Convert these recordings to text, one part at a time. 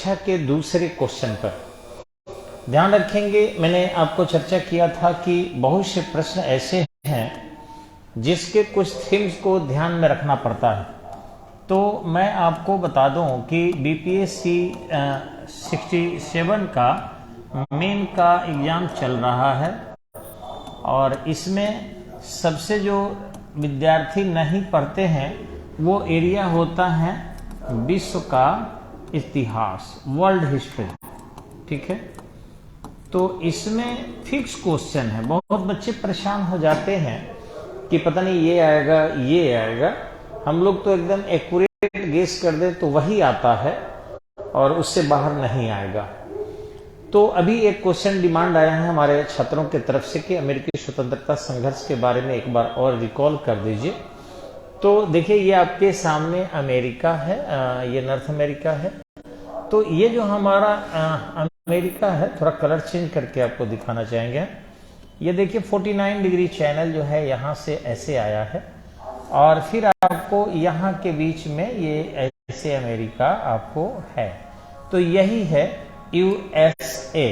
कक्षा के दूसरे क्वेश्चन पर ध्यान रखेंगे। मैंने आपको चर्चा किया था कि बहुत से प्रश्न ऐसे हैं जिसके कुछ थीम्स को ध्यान में रखना पड़ता है। तो मैं आपको बता दूं कि बीपीएससी 67 का मेन का एग्ज़ाम चल रहा है और इसमें सबसे जो विद्यार्थी नहीं पढ़ते हैं वो एरिया होता है विश्व का इतिहास, वर्ल्ड हिस्ट्री। ठीक है, तो इसमें फिक्स क्वेश्चन है। बहुत बच्चे परेशान हो जाते हैं कि पता नहीं ये आएगा ये आएगा। हम लोग तो एकदम एक्यूरेट गेस कर दे तो वही आता है और उससे बाहर नहीं आएगा। तो अभी एक क्वेश्चन डिमांड आया है हमारे छात्रों की तरफ से कि अमेरिकी स्वतंत्रता संघर्ष के बारे में एक बार और रिकॉल कर दीजिए। तो देखिए, ये आपके सामने अमेरिका है, ये नॉर्थ अमेरिका है। तो ये जो हमारा अमेरिका है, थोड़ा कलर चेंज करके आपको दिखाना चाहेंगे। ये देखिए 49 डिग्री चैनल जो है यहाँ से ऐसे आया है और फिर आपको यहाँ के बीच में ये ऐसे अमेरिका आपको है। तो यही है यूएसए।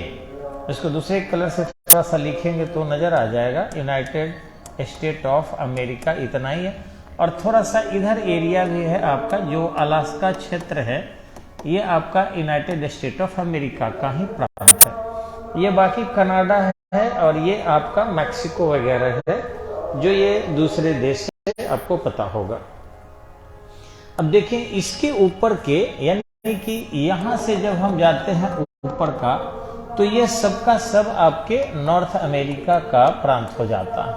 इसको दूसरे कलर से थोड़ा सा लिखेंगे तो नजर आ जाएगा यूनाइटेड स्टेट ऑफ अमेरिका, इतना ही है। और थोड़ा सा इधर एरिया भी है आपका, जो अलास्का क्षेत्र है, ये आपका यूनाइटेड स्टेट ऑफ अमेरिका का ही प्रांत है। ये बाकी कनाडा है और ये आपका मैक्सिको वगैरह है, जो ये दूसरे देश से आपको पता होगा। अब देखें इसके ऊपर के, यानी कि यहां से जब हम जाते हैं ऊपर का, तो ये सबका सब आपके नॉर्थ अमेरिका का प्रांत हो जाता है।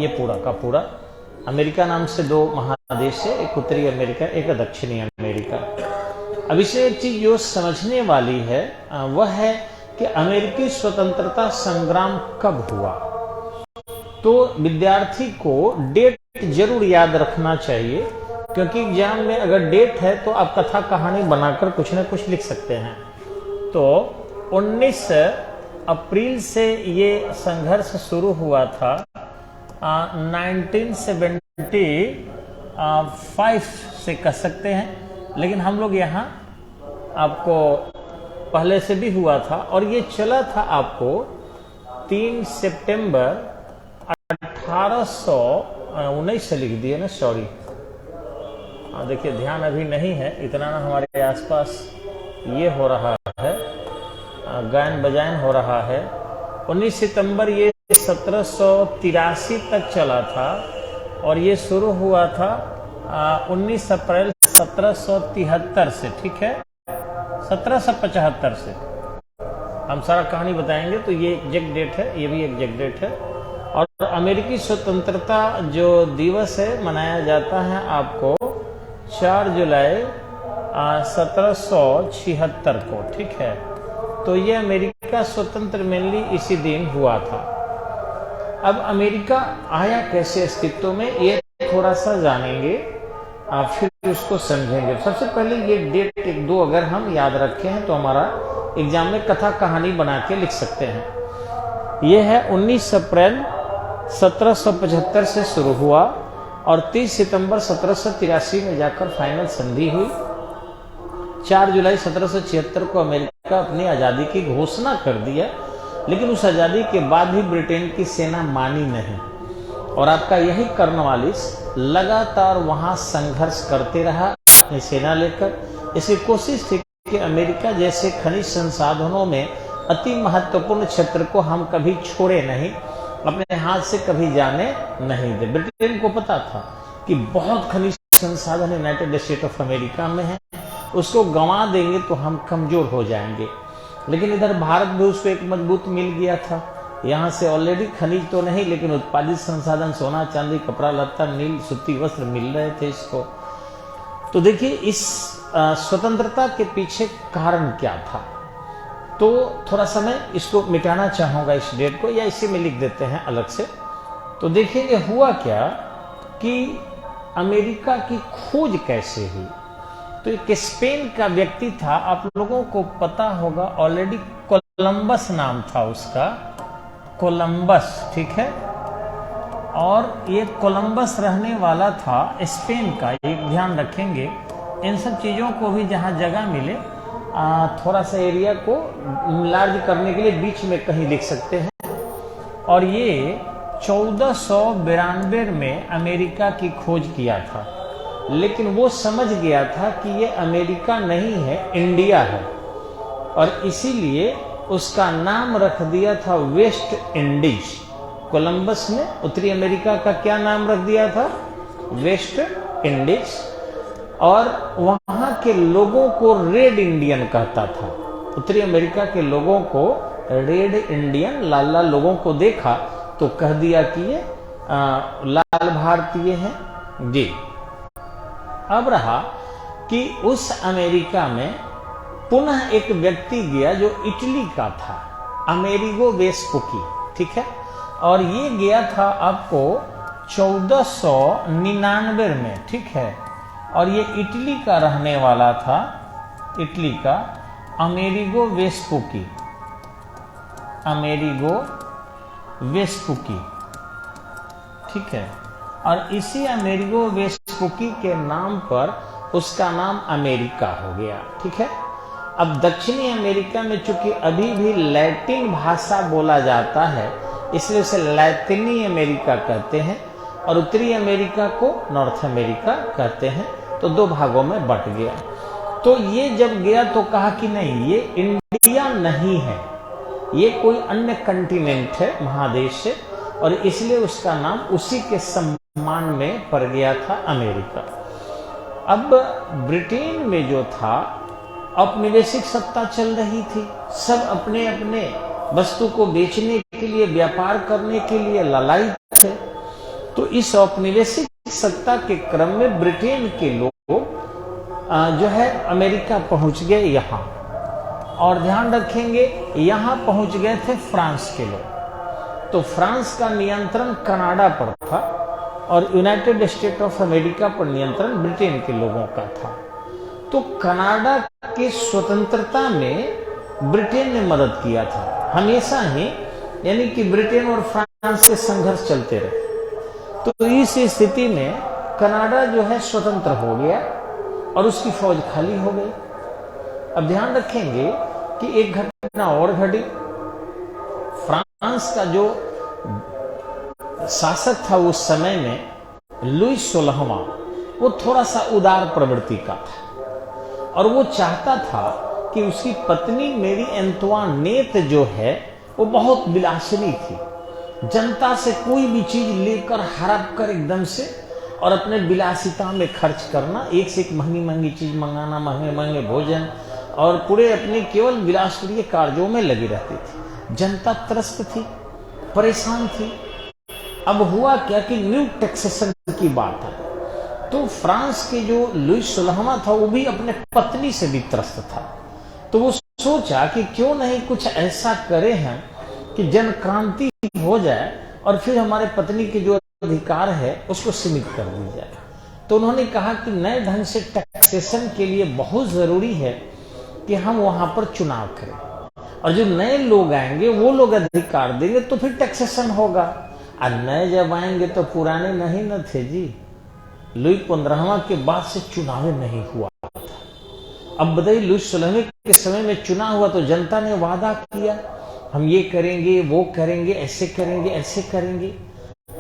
ये पूरा का पूरा अमेरिका नाम से दो महादेश है, एक उत्तरी अमेरिका, एक दक्षिणी अमेरिका। अब इसमें एक चीज जो समझने वाली है वह है कि अमेरिकी स्वतंत्रता संग्राम कब हुआ। तो विद्यार्थी को डेट जरूर याद रखना चाहिए, क्योंकि एग्जाम में अगर डेट है तो आप कथा कहानी बनाकर कुछ न कुछ लिख सकते हैं। तो 19 अप्रैल से ये संघर्ष शुरू हुआ था 1975 से कह सकते हैं, लेकिन हम लोग यहाँ आपको पहले से भी हुआ था और ये चला था आपको 3 सितंबर 1819 से लिख दिए ना, सॉरी। देखिए ध्यान अभी नहीं है इतना ना, हमारे आसपास ये हो रहा है, गायन बजायन हो रहा है। 19 सितंबर ये 1783 तक चला था और ये शुरू हुआ था 19 अप्रैल 1773 से। ठीक है, 1775 से हम सारा कहानी बताएंगे। तो ये एग्जैक्ट डेट है, ये भी एग्जैक्ट डेट है। और अमेरिकी स्वतंत्रता जो दिवस है मनाया जाता है आपको 4 जुलाई 1776 को। ठीक है, तो ये अमेरिका स्वतंत्र मेनली इसी दिन हुआ था। अब अमेरिका आया कैसे अस्तित्व में, ये थोड़ा सा जानेंगे, फिर उसको समझेंगे। सबसे पहले ये डेट 1-2 अगर हम याद रखे हैं तो हमारा एग्जाम में कथा कहानी बना के लिख सकते हैं। ये है 19 अप्रैल 1775 से शुरू हुआ और 30 सितंबर 1783 में जाकर फाइनल संधि हुई। 4 जुलाई 1776 को अमेरिका अपनी आज़ादी की घोषणा कर दिया, लेकिन उस आज़ादी के बाद भी ब्रिटेन की सेना मानी नहीं और आपका यही कॉर्नवालिस लगातार वहां संघर्ष करते रहा अपनी सेना लेकर। इसकी कोशिश थी कि अमेरिका जैसे खनिज संसाधनों में अति महत्वपूर्ण क्षेत्र को हम कभी छोड़े नहीं, अपने हाथ से कभी जाने नहीं दे। ब्रिटेन को पता था कि बहुत खनिज संसाधन यूनाइटेड स्टेट ऑफ अमेरिका में है, उसको गंवा देंगे तो हम कमजोर हो जाएंगे। लेकिन इधर भारत भी उसको एक मजबूत मिल गया था। यहाँ से ऑलरेडी खनिज तो नहीं, लेकिन उत्पादित संसाधन सोना चांदी कपड़ा लत्ता नील सूती वस्त्र मिल रहे थे इसको। तो देखिए इस स्वतंत्रता के पीछे कारण क्या था। तो थोड़ा सा मैं इसको मिटाना चाहूंगा इस डेट को, या इसी में लिख देते हैं अलग से। तो देखिए ये हुआ क्या कि अमेरिका की खोज कैसे हुई। तो एक स्पेन का व्यक्ति था, आप लोगों को पता होगा ऑलरेडी, कोलंबस नाम था उसका, कोलंबस। ठीक है, और ये कोलंबस रहने वाला था स्पेन का। एक ध्यान रखेंगे इन सब चीज़ों को भी, जहाँ जगह मिले थोड़ा सा एरिया को लार्ज करने के लिए बीच में कहीं लिख सकते हैं। और ये 1492 में अमेरिका की खोज किया था, लेकिन वो समझ गया था कि ये अमेरिका नहीं है, इंडिया है, और इसीलिए उसका नाम रख दिया था वेस्ट इंडीज। कोलंबस ने उत्तरी अमेरिका का क्या नाम रख दिया था? West Indies. और वहां के लोगों को रेड इंडियन कहता था। उत्तरी अमेरिका के लोगों को रेड इंडियन, लाल लाल लोगों को देखा तो कह दिया कि ये लाल भारतीय हैं जी। अब रहा कि उस अमेरिका में पुनः एक व्यक्ति गया जो इटली का था, अमेरिगो वेस्पुकी, ठीक है। और ये गया था आपको 1499 में, ठीक है। और ये इटली का रहने वाला था, इटली का अमेरिगो वेस्पुकी, अमेरिगो वेस्पुकी, ठीक है। और इसी अमेरिगो वेस्पुकी के नाम पर उसका नाम अमेरिका हो गया, ठीक है। अब दक्षिणी अमेरिका में चूंकि अभी भी लैटिन भाषा बोला जाता है, इसलिए उसे लैटिनी अमेरिका कहते हैं, और उत्तरी अमेरिका को नॉर्थ अमेरिका कहते हैं। तो दो भागों में बंट गया। तो ये जब गया तो कहा कि नहीं, ये इंडिया नहीं है, ये कोई अन्य कंटिनेंट है, महादेश है, और इसलिए उसका नाम उसी के सम्मान में पड़ गया था अमेरिका। अब ब्रिटेन में जो था, औपनिवेशिक सत्ता चल रही थी, सब अपने अपने वस्तु को बेचने के लिए, व्यापार करने के लिए ललायित थे। तो इस औपनिवेशिक सत्ता के क्रम में ब्रिटेन के लोग जो है अमेरिका पहुंच गए यहाँ, और ध्यान रखेंगे यहाँ पहुंच गए थे फ्रांस के लोग। तो फ्रांस का नियंत्रण कनाडा पर था, और यूनाइटेड स्टेट ऑफ अमेरिका पर नियंत्रण ब्रिटेन के लोगों का था। तो कनाडा की स्वतंत्रता में ब्रिटेन ने मदद किया था हमेशा ही, यानी कि ब्रिटेन और फ्रांस के संघर्ष चलते रहे। तो इस स्थिति में कनाडा जो है स्वतंत्र हो गया और उसकी फौज खाली हो गई। अब ध्यान रखेंगे कि एक घटना और घटी। फ्रांस का जो शासक था उस समय में, लुई 16वां, वो थोड़ा सा उदार प्रवृत्ति का था, और वो चाहता था कि उसकी पत्नी मेरी एंतुआनेत जो है वो बहुत विलासिनी थी। जनता से कोई भी चीज लेकर हड़प कर एकदम से, और अपने विलासिता में खर्च करना, एक से एक महंगी महंगी चीज मंगाना, महंगे महंगे भोजन, और पूरे अपने केवल विलासप्रिय कार्यों में लगी रहती थी। जनता त्रस्त थी, परेशान थी। अब हुआ क्या कि न्यू टैक्सेशन की बात है, तो फ्रांस के जो लुई 16वां था वो भी अपने पत्नी से भी त्रस्त था। तो वो सोचा कि क्यों नहीं कुछ ऐसा करें हम कि जन क्रांति हो जाए, और फिर हमारे पत्नी के जो अधिकार है उसको सीमित कर दी जाए। तो उन्होंने कहा कि नए ढंग से टैक्सेशन के लिए बहुत जरूरी है कि हम वहां पर चुनाव करें, और जो नए लोग आएंगे वो लोग अधिकार देंगे तो फिर टैक्सेशन होगा। और नए जब आएंगे तो पुराने नहीं न थे जी। लुई 15वां के बाद से चुनाव नहीं हुआ था। अब बताइए, लुई 16वें के समय में चुनाव हुआ तो जनता ने वादा किया, हम ये करेंगे, वो करेंगे, ऐसे करेंगे, ऐसे करेंगे,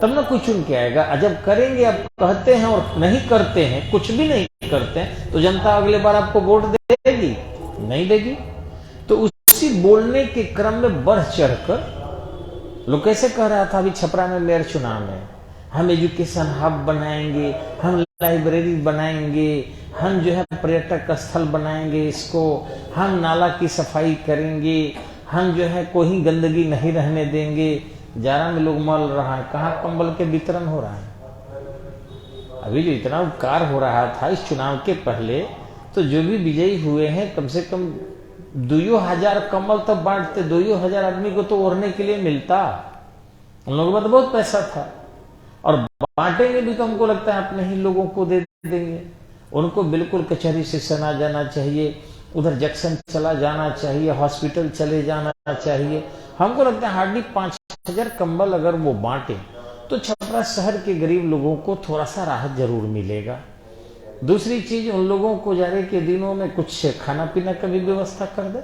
तब ना कोई चुन के आएगा। जब करेंगे, अब कहते हैं और नहीं करते हैं, कुछ भी नहीं करते हैं, तो जनता अगले बार आपको वोट देगी? नहीं देगी। तो उसी बोलने के क्रम में बढ़ चढ़कर लोग कैसे कह रहा था, अभी छपरा में मेयर चुनाव में हम एजुकेशन हब बनाएंगे, हम लाइब्रेरी बनाएंगे, हम जो है पर्यटक स्थल बनाएंगे इसको, हम नाला की सफाई करेंगे, हम जो है कोई गंदगी नहीं रहने देंगे। जारा में लोग मल रहा है, कहाँ कंबल के वितरण हो रहा है। अभी जो इतना उपकार हो रहा था इस चुनाव के पहले, तो जो भी विजयी हुए हैं कम से कम 2000 कंबल तब बांटते, 2000 आदमी को तो ओढ़ने के लिए मिलता। उन लोगों के पास बहुत पैसा था, और बांटेंगे भी तो हमको लगता है अपने ही लोगों को दे देंगे। उनको बिल्कुल कचहरी से आ जाना चाहिए, उधर जंक्शन चला जाना चाहिए, हॉस्पिटल चले जाना चाहिए। हमको लगता है हार्डली 5000 कंबल अगर वो बांटे तो छपरा शहर के गरीब लोगों को थोड़ा सा राहत जरूर मिलेगा। दूसरी चीज, उन लोगों को जाड़े के दिनों में कुछ खाना पीना का भी व्यवस्था कर दे,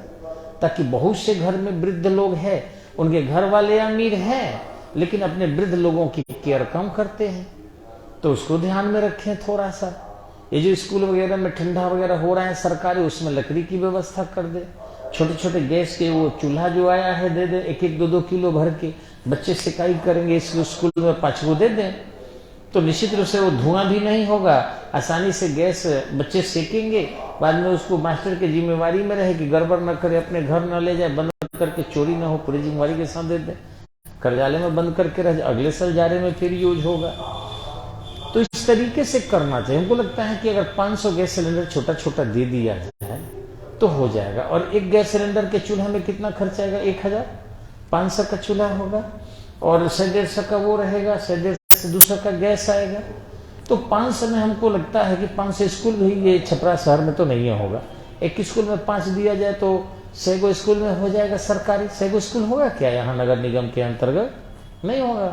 ताकि बहुत से घर में वृद्ध लोग हैं, उनके घर वाले अमीर हैं लेकिन अपने वृद्ध लोगों की केयर कम करते हैं, तो उसको ध्यान में रखें थोड़ा सा। ये जो स्कूल वगैरह में ठंडा वगैरह हो रहा है सरकारी, उसमें लकड़ी की व्यवस्था कर दे। छोटे छोटे गैस के वो चूल्हा जो आया है दे दे, 1-1, 2-2 किलो भर के। बच्चे शिकायत करेंगे इसलिए स्कूल में 5 को दे दें, तो निश्चित रूप से वो धुआं भी नहीं होगा, आसानी से गैस बच्चे सेकेंगे। बाद में उसको मास्टर की जिम्मेवारी में रहे कि गड़बड़ न करे, अपने घर न ले जाए, बंद करके चोरी न हो, पूरी जिम्मेवारी के साथ दे दे। कर्जालय में बंद करके रह जाए, अगले साल जाड़े में फिर यूज होगा। तो इस तरीके से करना चाहिए। हमको लगता है कि अगर 500 गैस सिलेंडर छोटा छोटा दे दिया जाए तो हो जाएगा। और एक गैस सिलेंडर के चूल्हा में कितना खर्च आएगा? 1500 का चूल्हा होगा और 150 का वो रहेगा, 150 का गैस आएगा। तो 500 में हमको लगता है कि 500 स्कूल भी, ये छपरा शहर में तो नहीं होगा, एक स्कूल में 5 दिया जाए तो 100 गो स्कूल में हो जाएगा सरकारी। 100 गो स्कूल होगा क्या यहाँ नगर निगम के अंतर्गत? नहीं होगा।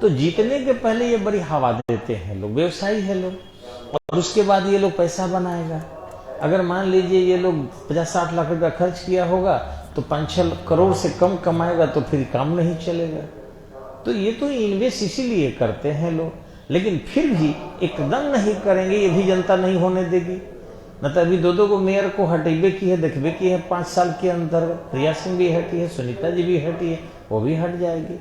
तो जीतने के पहले ये बड़ी हवा देते हैं लोग, व्यवसायी है लोग, और उसके बाद ये लोग पैसा बनाएगा। अगर मान लीजिए ये लोग 50-60 लाख रुपया खर्च किया होगा तो 5-6 करोड़ से कम कमाएगा तो फिर काम नहीं चलेगा। तो ये तो इन्वेस्ट इसीलिए करते हैं लोग, लेकिन फिर भी एकदम नहीं करेंगे, ये भी जनता नहीं होने देगी। न तो अभी 2-2 को मेयर को हटेबे की है, देखबे की है 5 साल के अंदर। रिया सिंह भी हटी है, सुनीता जी भी हटी है, वो भी हट जाएगी।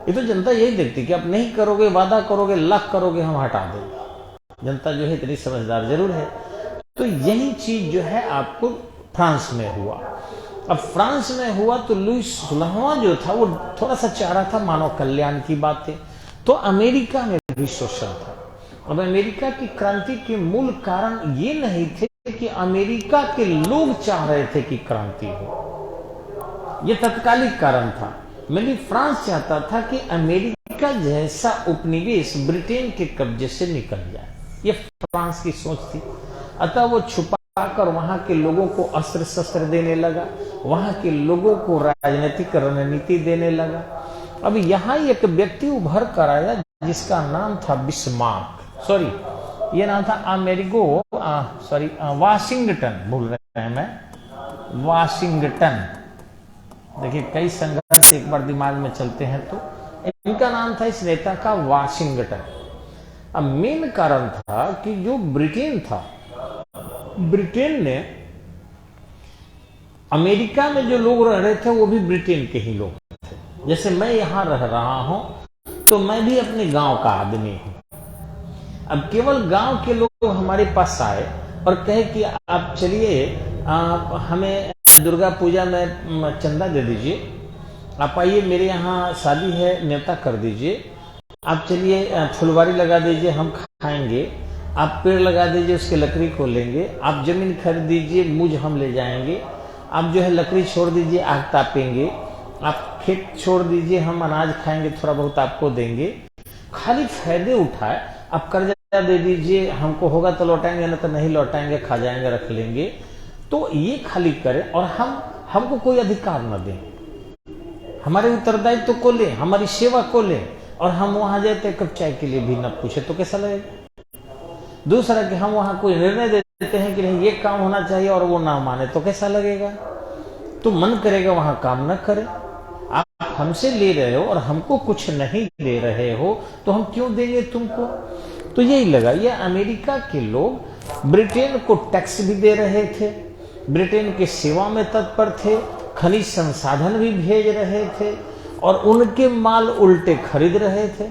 ये तो जनता यही देखती कि आप नहीं करोगे, वादा करोगे, लाख करोगे, हम हटा देंगे। जनता जो है इतनी समझदार जरूर है। तो यही चीज जो है आपको फ्रांस में हुआ। अब फ्रांस में हुआ तो लुईस 16वां जो था वो थोड़ा सा चाह रहा था मानव कल्याण की बातें, तो अमेरिका में भी शोषण था। अब अमेरिका की क्रांति के मूल कारण ये नहीं थे कि अमेरिका के लोग चाह रहे थे कि क्रांति हो, ये तत्कालिक कारण था। मेरी फ्रांस चाहता था कि अमेरिका जैसा उपनिवेश ब्रिटेन के कब्जे से निकल जाए, ये फ्रांस की सोच थी। अतः वो छुपाकर वहां के लोगों को अस्त्र शस्त्र देने लगा, वहां के लोगों को राजनीतिक रणनीति देने लगा। अब यहाँ एक व्यक्ति उभर कर आया जिसका नाम था बिस्मार्क, सॉरी ये नाम था वाशिंगटन, भूल रहे हैं मैं, वाशिंगटन। देखिए कई संघर्ष एक बार दिमाग में चलते हैं, तो इनका नाम था इस नेता का वाशिंगटन। अब मेन कारण था कि जो ब्रिटेन था, ब्रिटेन ने अमेरिका में जो लोग रह रहे थे वो भी ब्रिटेन के ही लोग थे। जैसे मैं यहां रह रहा हूं तो मैं भी अपने गांव का आदमी हूं। अब केवल गांव के लोग हमारे पास आए और कहे कि आप चलिए, हमें दुर्गा पूजा में चंदा दे दीजिए, आप आइए मेरे यहाँ शादी है, न्योता कर दीजिए, आप चलिए फुलवारी लगा दीजिए, हम खाएंगे, आप पेड़ लगा दीजिए, उसके लकड़ी को लेंगे, आप जमीन खरीद दीजिए, मुझ हम ले जाएंगे, आप जो है लकड़ी छोड़ दीजिए, आग तापेंगे, आप खेत छोड़ दीजिए, हम अनाज खाएंगे, थोड़ा बहुत आपको देंगे, खाली फायदे उठाए। आप कर्जा दे दीजिए, हमको होगा तो लौटाएंगे, ना तो नहीं लौटाएंगे, खा जाएंगे, रख लेंगे। तो ये खाली करें और हमको कोई अधिकार न दें, हमारे उत्तरदायित्व को लें, हमारी सेवा को लें, और हम वहां जाते कब चाय के लिए भी न पूछे तो कैसा लगेगा? दूसरा कि हम वहां कोई निर्णय दे देते हैं कि नहीं ये काम होना चाहिए और वो ना माने तो कैसा लगेगा? तो मन करेगा वहां काम न करें। आप हमसे ले रहे हो और हमको कुछ नहीं दे रहे हो तो हम क्यों देंगे तुमको? तो यही लगा। ये अमेरिका के लोग ब्रिटेन को टैक्स भी दे रहे थे, ब्रिटेन के सेवा में तत्पर थे, खनिज संसाधन भी भेज रहे थे और उनके माल उल्टे खरीद रहे थे।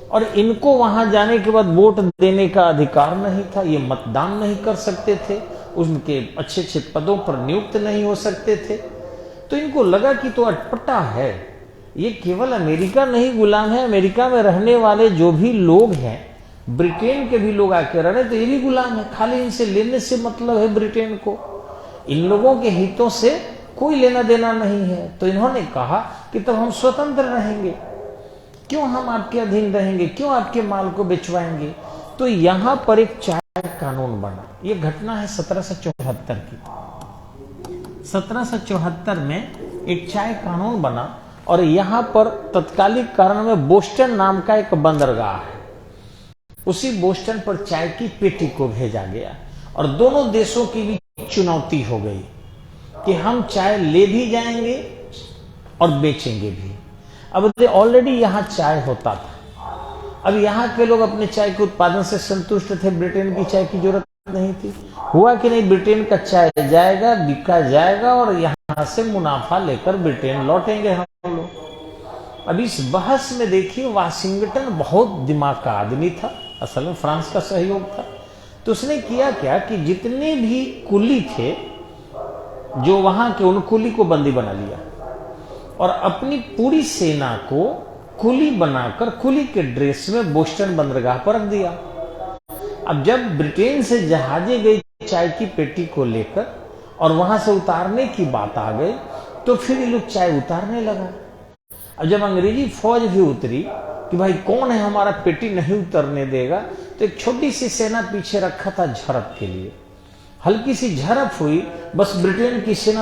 और इनको वहां जाने के बाद वोट देने का अधिकार नहीं था, ये मतदान नहीं कर सकते थे, उनके अच्छे अच्छे पदों पर नियुक्त नहीं हो सकते थे। तो इनको लगा कि तो अटपटा है, ये केवल अमेरिका नहीं गुलाम है, अमेरिका में रहने वाले जो भी लोग हैं, ब्रिटेन के भी लोग आके रह रहे तो ये भी गुलाम है, खाली इनसे लेने से मतलब है ब्रिटेन को, इन लोगों के हितों से कोई लेना देना नहीं है। तो इन्होंने कहा कि तब हम स्वतंत्र रहेंगे, क्यों हम आपके अधीन रहेंगे, क्यों आपके माल को बेचवाएंगे? तो यहां पर एक चाय कानून बना। ये घटना है 1774 की। 1774 में एक चाय कानून बना और यहां पर तत्कालिक कारण में बोस्टन नाम का एक बंदरगाह है। उसी बोस्टन पर चाय की पेटी को भेजा गया और दोनों देशों की भी चुनौती हो गई कि हम चाय ले भी जाएंगे और बेचेंगे भी। अब ऑलरेडी यहां चाय होता था, अब यहाँ के लोग अपने चाय के उत्पादन से संतुष्ट थे, ब्रिटेन की चाय की जरूरत नहीं थी। हुआ कि नहीं, ब्रिटेन का चाय जाएगा, बिका जाएगा और यहाँ से मुनाफा लेकर ब्रिटेन लौटेंगे हम लोग। अब इस बहस में देखिए, वाशिंगटन बहुत दिमाग का आदमी था, असल में फ्रांस का सहयोग था। तो उसने किया क्या कि जितने भी कुली थे जो वहां के, उन कुली को बंदी बना लिया और अपनी पूरी सेना को कुली बनाकर कुली के ड्रेस में बोस्टन बंदरगाह पर रख दिया। अब जब ब्रिटेन से जहाजे गई चाय की पेटी को लेकर और वहां से उतारने की बात आ गई, तो फिर ये लोग चाय उतारने लगा। अब जब अंग्रेजी फौज भी उतरी कि भाई कौन है हमारा पेटी नहीं उतरने देगा, तो एक छोटी सी सेना पीछे रखा था झड़प के लिए। हल्की सी झड़प हुई, बस ब्रिटेन की सेना